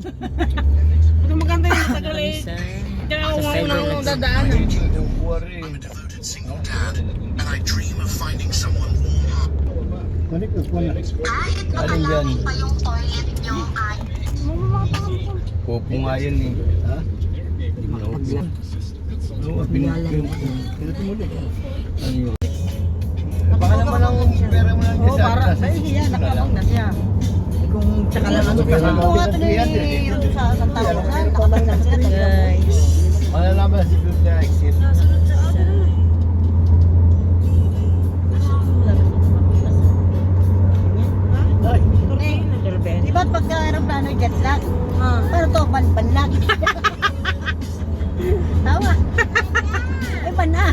Ito maganda yung sa galing. Kaya ako nga unang dadaanan. Alin dyan? Popo nga yan eh. Ha? Hindi mo na upo. Oo, pinuto mo din. Ano yun? Baka naman ang pera mo lang Oo, para sa iya, nakapag na siya. Kung tsaka lang ang kasama. Oo, ito na yung sa Santalusan. Nakapag na siya. Guys. Malalaman si Dude na exit. Diba pagka aeroplano jet lag? Pero to, banlag. Tawa. Ay, bana.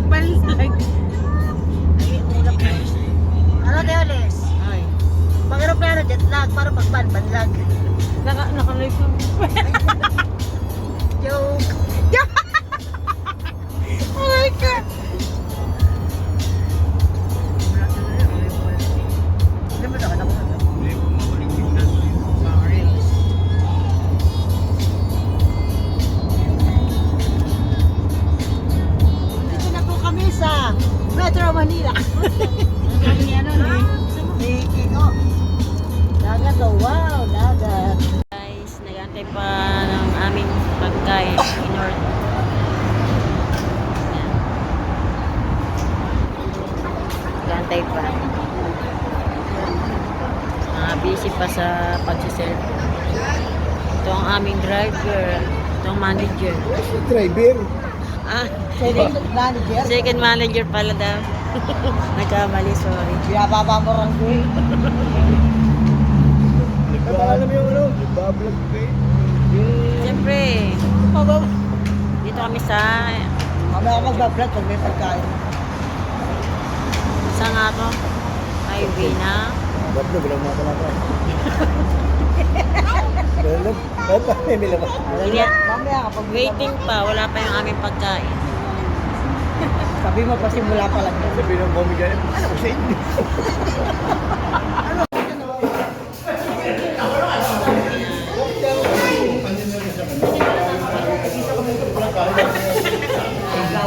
Banlag. Ano tayo, Les? Pag aeroplano jet lag, para pag banlag. Naka-live na. Joke. Oh my God. Dito na po kami sa Metro Manila. Dagat, oh wow, dagat. Guys, nag-antay pa ng aming pagkain in order. Yan. Nag-antay pa. Busy pa sa pag-serve. Ito ang aming driver. Ito ang manager. Driver? Ah, Second manager. second manager pala daw. Nagkamali, sorry. Binababa mo lang ko eh. Alam mo yung ano? Nagbablog ka eh. Siyempre, dito kami sa Mamaya ako mag-vlog pag may pagkain. sa nga to, highway na. Bablog, walang mga panapay. Bablog? Ba't pa may mila ba? Mamaya kapag Waiting pa, wala pa yung aming pagkain. sabi mo pa simula pa lang. Sabi ng mommy dyan, ano ko sa inyo?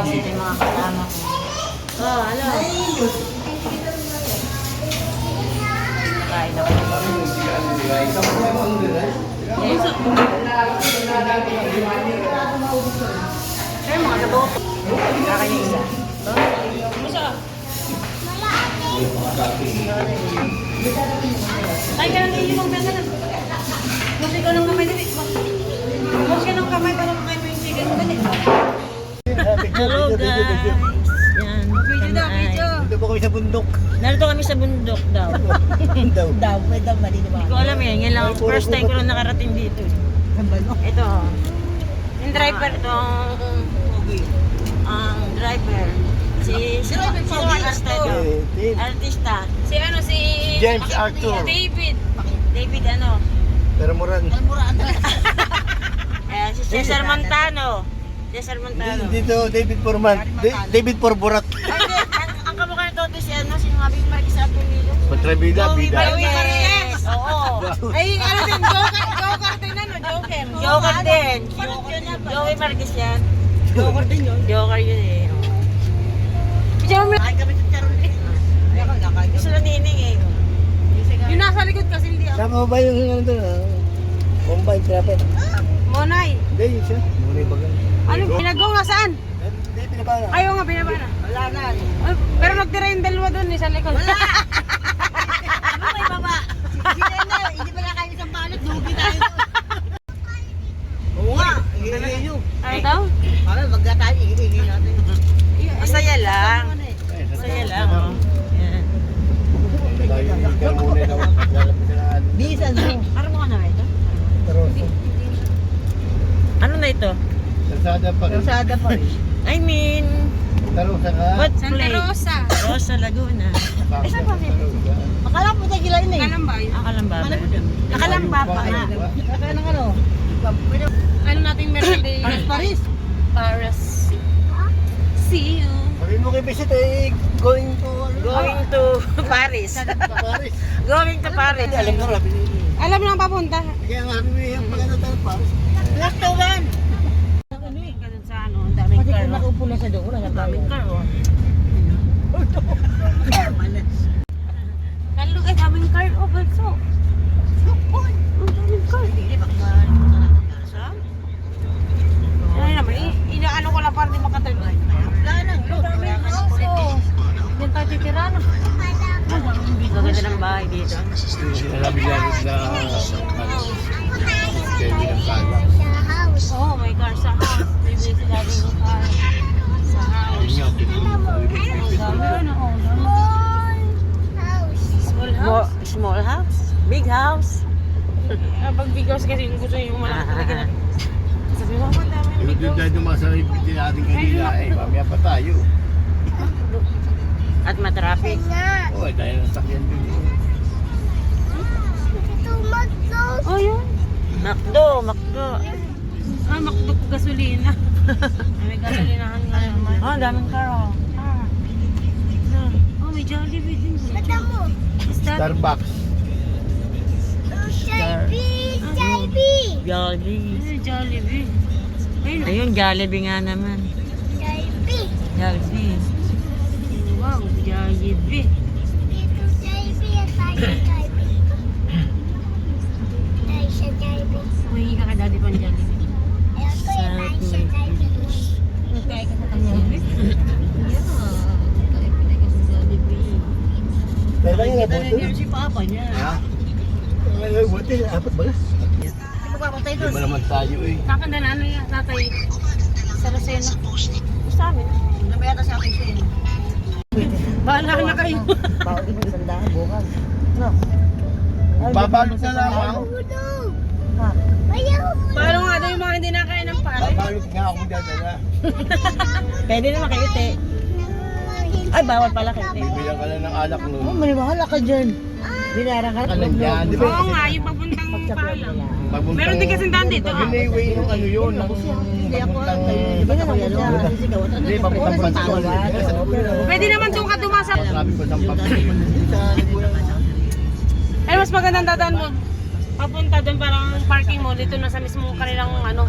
Ito yung mga kasama ko. Oh, hello. Kain ako. Yes. Ay, mga nabo. Kakain yung isa. Ay, kaya hindi yung mga ganun. Kasi ko ng kamay dali. Kasi ng kamay para makain mo yung chicken mo dali. Hello guys. Yan. Video daw, video. Dito po kami sa bundok. Narito kami sa bundok daw. Daw. Daw, may daw mali diba? Hindi ko alam yan. Yan lang. First time ko lang nakarating dito. Ito. Yung driver itong ang driver. Sino artista ito? Artista. Si ano si James Arthur. David. David ano? Pero Moran. Si Cesar Montano. Cesar Montano. Dito, David Forman. David Forborat. Ang kamukha nito si ano, si Mabing Marquez sa Pumilo. Patrabida, bida. Joey Marquez. Oo. Ay, ano din, Joker din ano, Joker. Joker din. Joey Marquez yan. Joker din yun. Joker yun eh. Ay, kami sa charon eh. Gusto na nining eh. Yung nasa likod kasi hindi ako. Tama ba yung ano doon? Combine traffic. Monay. Hindi, yun siya. Muna bagal. Ano, pinagaw nga saan? Hindi, pinabana. Ayaw nga, binabana. Wala na. Ay, pero nagtira yung dalawa doon eh, sa likod. Wala! Ano may baba? Hindi pa na kayo isang balot, lugi tayo. Oo nga. Hihingin nyo. Ano daw? Ano, magda tayo. Hihingin natin. Masaya lang. Masaya lang. Oh. Yan. Bisan mo. Ano mo ka na ito? Ano na ito? Kalsada pa rin. Rosada pa rin. I mean, Tarusa ka. what Santa place? Rosa. Rosa, Laguna. Saan pa Akala po tayo gila yun eh. Akalamba ba? Akalamba pa nga. Kaya ng ano? Ano nating Mercedes? Paris. Paris. See you. Sabi mo kay Bisit eh, going to... Going to Paris. Paris. Going to Paris. Alam ko, rabi. Alam lang papunta. Kaya nga sabi mo siya doon. Wala nang Daming car, oh. Kalugay, daming car, oh, balso. Ang daming car. Saan? Ay naman, inaano ko lang para di makatagay. Wala nang load. Daming house, oh. Diyan tayo titira, no? Maganda ng bahay dito. Sinalabig-labig na Kevin ang kala. Oo, oh, may car sa house. May bili sila rin yung car sa house. Yun nga, Ang dami rin, oh. Small house? Small house? Big house? Pag big house kasi yung gusto yung malaki talaga na. Sabi mo, ang dami yung big Yung house. dahil dumasarap din natin kanina eh, mamaya pa tayo. At matraffic. Oo, dahil nasakyan din. Oh, yun. Macdo. Ah, Macdo po gasolina. May gasolinahan nga naman. Oh, daming car, oh. Oh, may Jollibee din. Is that? Starbucks. Jollibee. Jollibee. Ayun, Jollibee nga naman. Jollibee. Wow, Jollibee. Humingi ka ka dati pa ng Jollibee. Kaya ka sa Jollibee? Yeah. Kaya ka sa Jollibee. Kaya lang Kita na niya si Papa niya. Ha? Ay, buti, apat ba? Hindi mo papatay Di doon. ba naman tayo eh. Kakanda na ano yan, tatay. Sa Rosena. Sa amin. Hindi ba yata sa akin siya yun? Bahala na kayo. Bawal din yung sandahan bukas. No. Babalot na lang ako. Ha? Paano nga daw yung mga hindi nakain ng pare? Babalot nga akong dadala. Pwede naman kayo, te. Ay, bawal pala kayo, te. Bilang ka lang ng alak Oh, nun. maniwala ka dyan. Binarang ka. Ka lang dyan, di ba? Oo nga, yung papuntang palang. Papuntang- Meron din kasing daan dito, ah. Highway yung ano yun. Hindi ako alam kayo. Di ba naman yan? Sisigaw. Hindi, papuntang Pantuan. Pwede naman doon ka dumasa. Sabi ko sa Ay, mas magandang dadaan mo. Papunta doon parang parking mo dito na sa mismo kanilang ano.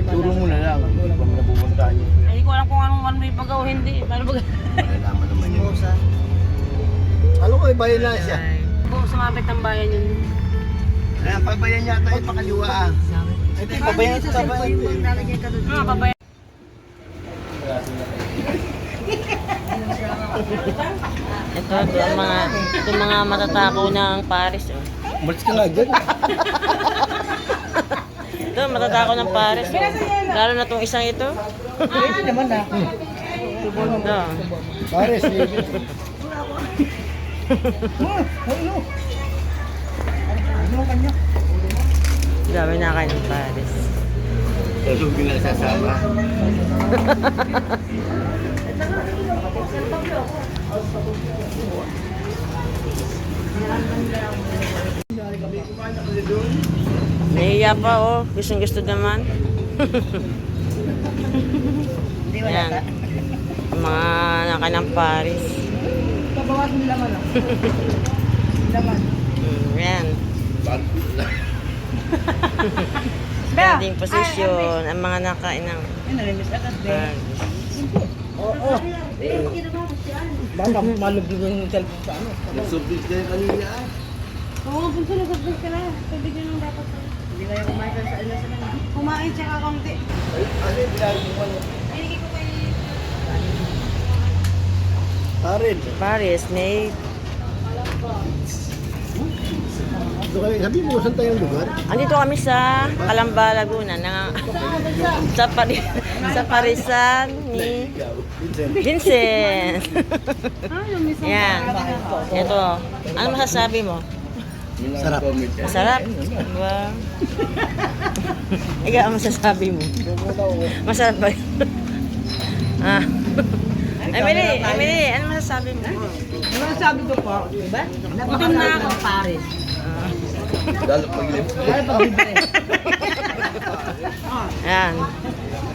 Turo mo na lang. Hindi pa mo napupuntahan yun. Hindi ko alam kung anong one way pag o hindi. Paano ba? Nalaman naman yun. Alam ko, bayan na siya. Oo, sumabit ng bayan yun. Ayan, pabayan yata yung pakaliwa ah. Ito yung pabayan ito, pabayan. Ah, babayan. Ito mga matatakaw ng Paris, oh. Umalis ka nga dyan. Ito, matatakaw ng Paris, oh. Lalo na itong isang ito. Hindi naman na. Ito. Pares, Dami na kayo ng Paris. Kasi pinasasama. Nahiya pa, oh. Gustong gusto naman. Yan. Ang mga naka ng Paris. Pabawas mo laman lang. Laman. Yan. Standing position. Ang mga nakain ng Nalimis agad ba? Paris. Oo. Baka malubog yung cellphone sa ano. Nag-surprise kayo kanina ah. Oo, punta na ka na. Sabi ko nung dapat. Hindi kayo kumain sa ano sa nang. Kumain siya kakunti. Ano yung binagin mo? Binigay ko kay... Pares. Paris, Nate. Sabi mo, saan tayong lugar? Andito kami sa Calamba, Laguna. Sa Parisan ni Vincent. Yan. Ito. Ano masasabi mo? Sarap. Masarap? Wow. Ikaw, ang masasabi mo? Masarap ba yun? Ah. Emily, ano masasabi mo? Ano sabi ko po? Diba? Gutom na ako. Paris. Lalo pag-live. Ay, pag-libre. Yan.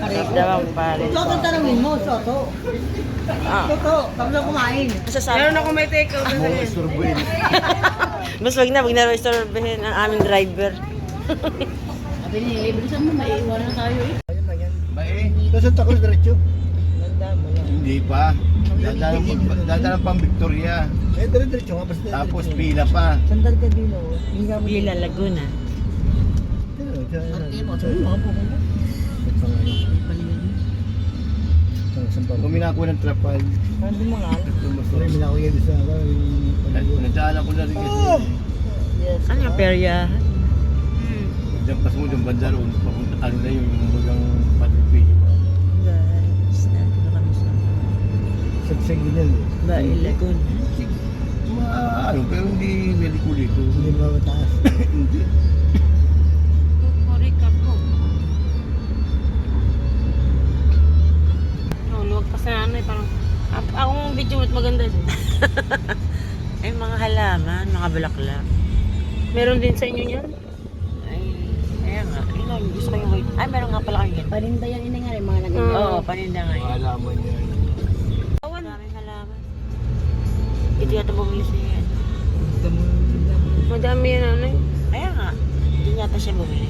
Sarap daw ang Paris. Soto tanongin mo, Soto. Ah. Soto, pag na kumain. Masasabi. Meron ako may take out. Mga isturbuin. Mas wag na istorbohin ang aming driver. Sabi niya, bilisan mo, maiiwanan na tayo eh. Ayun lang yan. Bae. Tapos ang takos diretso. Hindi pa. Dadaan pang Victoria. Eh, dire-diretso nga. Basta Tapos pila pa. Sandal ka dilo. Bila, Laguna. Kumina ko ng trapal. Hindi mo nga. Nadaan ako na rin kasi. Yes. Ano yung perya? Diyan pas mo yung banda roon. Papunta ano na yung bagang patipi. Guys, nandito na kami sa Sagsag din yan. Bail, Laguna. Ano, pero hindi meliko-liko. Hindi ba mataas? Hindi. Korika po. Luwag pa sa ano eh, parang akong video mo't maganda din. Ay, mga halaman, mga bulaklak. Meron din sa inyo yan? Ay, ayan nga. Yun lang, gusto ko yung white. Ay, meron nga pala kayo yan. Paninda yan ina nga rin mga naging. Oo, paninda nga yun. Maalaman niya. Daming halaman. Ito yata bumili siya yan. Madami yan ano eh. Kaya nga, hindi yata siya bumili.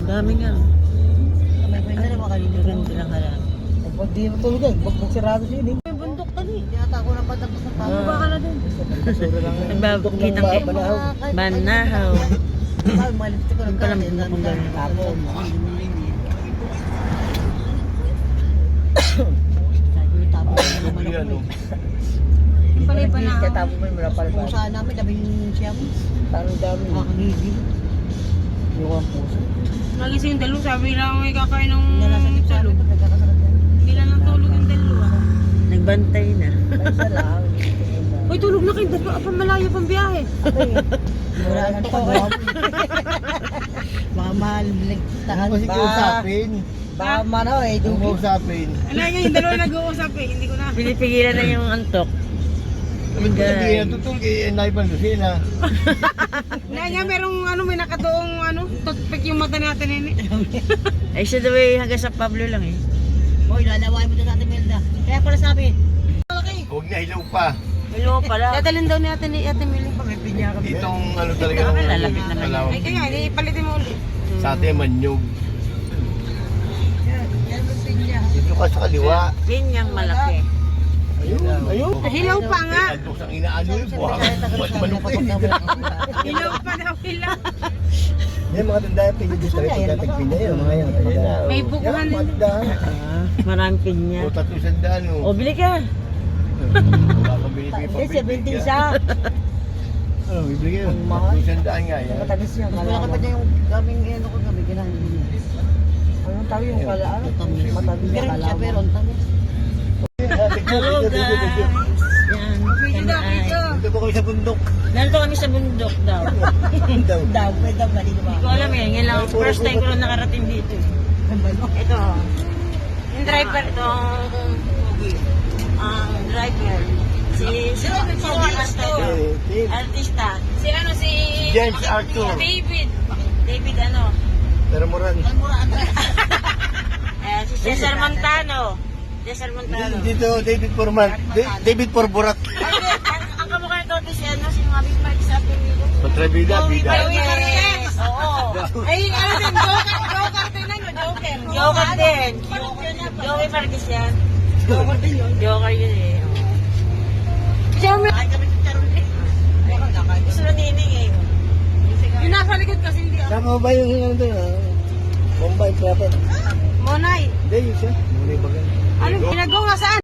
Dami nga. May paninda na mga kanina. Ganda lang halaman. Pag di matulog yan, bugbog sirado siya eh. May bundok ka ni. Yata ako na patapos ng tao. Baka na din. Nagbabukitang kay Banahaw. Ay, malipit ko ng Yung pala kanin. kung gano'n Tapon. Bumili ano. Yung pala yung panahon. Katapon mo yung marapal pa. Kung saan namin, labing siya mo. Parang dami. Nakakagigil. Yung ang puso. Magising yung dalawa, sabi lang may kakain ng Nalasan yung tulog. tulog. Nagkakasarap yan. Hindi lang ng tulog yung dalawa. Nagbantay na. Isa lang. Uy, tulog na kayo. Dalawa pa malayo pang biyahe. Wala na to. Mga mahal tahan Kasi ba? kausapin. Baka mano eh. Kung Dugi. kausapin. Ano nga yung dalawa nag-uusap eh. Hindi ko na. Pinipigilan na yung antok. Hindi yan tutulog eh. Naipan doon na. Nga nga, merong ano, may nakatuong ano, toothpick yung mata natin eh. Ay, siya daw eh, hanggang sa Pablo lang eh. Hoy, lalawain mo na sa ating Melda. Kaya pala sabi. Huwag na ilaw pa. Hello pala. Dadalhin daw ni Ate Mili. May pinya kami. Itong ano talaga. Kaya lalapit naman. Kalawang. Ay, kaya, ipalitin mo ulit. Sa atin manyog. Yan may pinya. Dito ka sa kaliwa. Pinyang malaki. Ayun. Ayun. Hilaw pa nga. Antok ang inaano yun. Buhat manok eh. Hilaw pa daw, hilaw. Yan mga tandaan, pinigil tayo pagkatagpin na yun. Mga yan. May bukuhan din. Maraming pinya. O 300 O, bili ka. Wala kang binibigay pa. Hindi, 70 siya. Ano, bibigay yun. Mahal. 300 nga yan. Matamis niya. Mas malaki pa niya yung gaming ano ko gabi. Kinahin. Anong tawag yung kala? Ano? Matamis niya kala. Pero ang tamis. Hello guys. Yan. Kami ay. Dito po kami sa bundok. Nandito kami sa bundok daw. Daw, may daw bali ba? Hindi ko alam eh. Ngayon lang, first time ko lang nakarating dito. Ito. Yung driver, itong ang driver. Sino artista ito? Artista. Si ano, si James Arthur. David. David ano? Pero moran. Si Cesar Montano. Cesar Montano. Dito, David Porman. David Porborat. Ang kamukha nito si ano, si mga Big Mike sa atin dito. Patrabida, bida. Joey Marquez. Oo. Ay, ano din, Joker din ano, Joker. Joker din. Joey Marquez yan. Joker din yun. Joker yun eh. Joker. Gusto na nining eh. Yung nasa likod kasi hindi ako. Tama ba yung ano doon? Bombay, Trapper. Monay. Hindi, yun siya. Muli ba ganun? Ano, pinagawa saan?